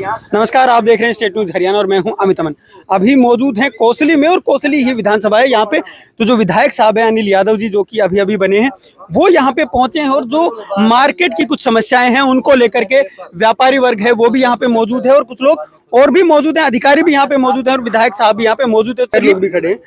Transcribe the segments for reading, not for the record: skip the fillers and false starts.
नमस्कार, आप देख रहे हैं स्टेट न्यूज हरियाणा और मैं हूं अमित अमन। अभी मौजूद हैं कोसली में और कोसली ही विधानसभा है यहाँ पे। तो जो विधायक साहब हैं अनिल यादव जी, जो कि अभी अभी बने हैं, वो यहाँ पे पहुंचे हैं और जो मार्केट की कुछ समस्याएं हैं उनको लेकर के व्यापारी वर्ग है वो भी यहाँ पे मौजूद है और कुछ लोग और भी मौजूद हैं, अधिकारी भी यहाँ पे मौजूद है और विधायक साहब भी यहाँ पे मौजूद है, लोग भी खड़े हैं।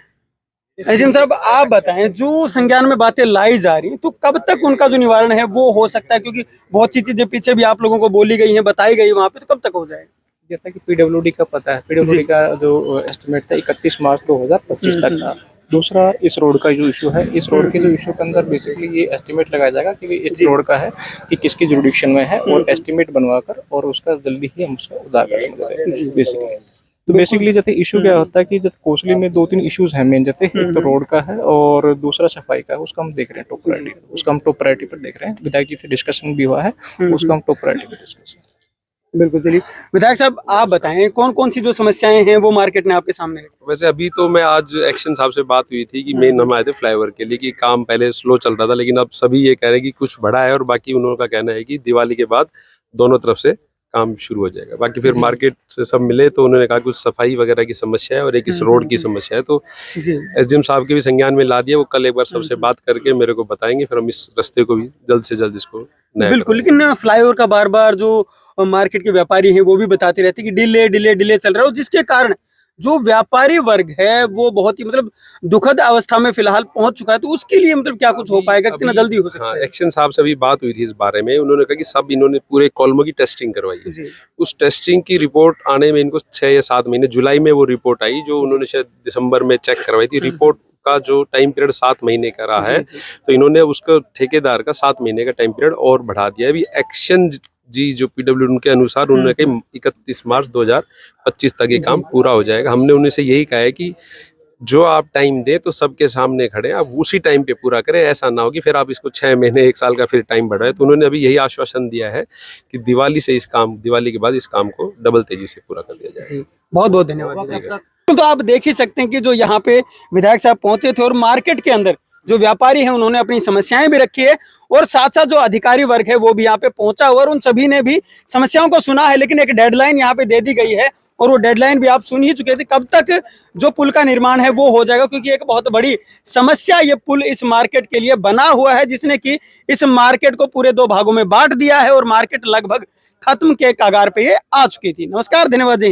एसडीएम साहब, आप बताएं, जो संज्ञान में बातें लाई जा रही हैं तो कब तक उनका जो निवारण है वो हो सकता है, क्योंकि बहुत सी चीजें पीछे भी आप लोगों को बोली गई हैं, बताई गई वहां पे, तो कब तक हो जाएगा? जैसा कि पीडब्ल्यूडी का पता है, पीडब्ल्यूडी का जो एस्टिमेट था 31 मार्च 2025 तक था। दूसरा, इस रोड का जो इशू है, इस रोड के जो इशू के अंदर बेसिकली ये एस्टिमेट लगाया जाएगा कि इस रोड का है कि किसकी जुरिडिक्शन में है, और एस्टिमेट बनवाकर और उसका जल्दी ही हम उसका उधार करेंगे बेसिकली। तो बेसिकली जैसे इशू क्या होता है कि जैसे कोसली में 2-3 इश्यूज हैं मेन, जैसे एक तो रोड का है और दूसरा सफाई का है। उसका हम देख रहे हैं टॉप प्रायोरिटी, उसका हम टॉप प्रायोरिटी पर देख रहे हैं। विधायक जी से डिस्कशन भी हुआ है, उसका हम टॉप प्रायोरिटी पर डिस्कशन। बिल्कुल, चलिए विधायक साहब, आप बताएं कौन कौन सी जो समस्याएं हैं वो मार्केट ने आपके सामने रखी? वैसे अभी तो मैं आज एक्शन साहब से बात हुई थी कि मेन हम आए थे फ्लाईओवर के लिए, कि काम पहले स्लो चल रहा था, लेकिन अब सभी ये कह रहे हैं कि कुछ बढ़ा है, और बाकी उन्होंने का कहना है कि दिवाली के बाद दोनों तरफ से काम शुरू हो जाएगा। बाकी फिर मार्केट से सब मिले तो उन्होंने कहा कुछ सफाई वगैरह की समस्या है और एक इस रोड की समस्या है, तो एसडीएम साहब के भी संज्ञान में ला दिया। वो कल एक बार सबसे बात करके मेरे को बताएंगे, फिर हम इस रास्ते को भी जल्द से जल्द इसको नया। बिल्कुल, लेकिन फ्लाईओवर का बार बार जो मार्केट के व्यापारी हैं वो भी बताते रहते हैं कि डिले डिले डिले चल रहा है, और जिसके कारण जो व्यापारी वर्ग है वो बहुत ही दुखद अवस्था में फिलहाल पहुंच चुका है। तो उसके लिए क्या कुछ हो पाएगा, कितना जल्दी हो सकता है? एक्शन साहब से अभी बात हुई थी इस बारे में। उन्होंने कहा कि सब इन्होंने पूरे कॉलमों की टेस्टिंग करवाई है। उस टेस्टिंग की रिपोर्ट आने में इनको 6 या 7 महीने, जुलाई में वो रिपोर्ट आई, जो उन्होंने शायद दिसंबर में चेक करवाई थी। रिपोर्ट का जो टाइम पीरियड 7 महीने का रहा है, तो इन्होंने उसका ठेकेदार का 7 महीने का टाइम पीरियड और बढ़ा दिया। अभी एक्शन जी जो पीडब्ल्यूडी के अनुसार उन्होंने कहा 31 मार्च 2025 तक ये काम पूरा हो जाएगा। हमने उन्हें से यही कहा है कि जो आप टाइम दे तो सबके सामने खड़े, आप उसी टाइम पे पूरा करें। ऐसा ना हो कि फिर आप इसको 6 महीने 1 साल का फिर टाइम बढ़ाए। तो उन्होंने अभी यही आश्वासन दिया है कि दिवाली के बाद इस काम को डबल तेजी से पूरा कर दिया जाए। बहुत बहुत धन्यवाद। तो आप देख ही सकते हैं कि जो यहाँ पे विधायक साहब पहुंचे थे और मार्केट के अंदर जो व्यापारी हैं उन्होंने अपनी समस्याएं भी रखी है, और साथ साथ जो अधिकारी वर्ग है वो भी यहाँ पे पहुंचा हुआ और उन सभी ने भी समस्याओं को सुना है। लेकिन एक डेडलाइन यहाँ पे दे दी गई है, और वो डेडलाइन भी आप सुन ही चुके थे, कब तक जो पुल का निर्माण है वो हो जाएगा, क्योंकि एक बहुत बड़ी समस्या ये पुल इस मार्केट के लिए बना हुआ है, जिसने कि इस मार्केट को पूरे 2 भागों में बांट दिया है और मार्केट लगभग खत्म के कगार पे ये आ चुकी थी। नमस्कार, धन्यवाद।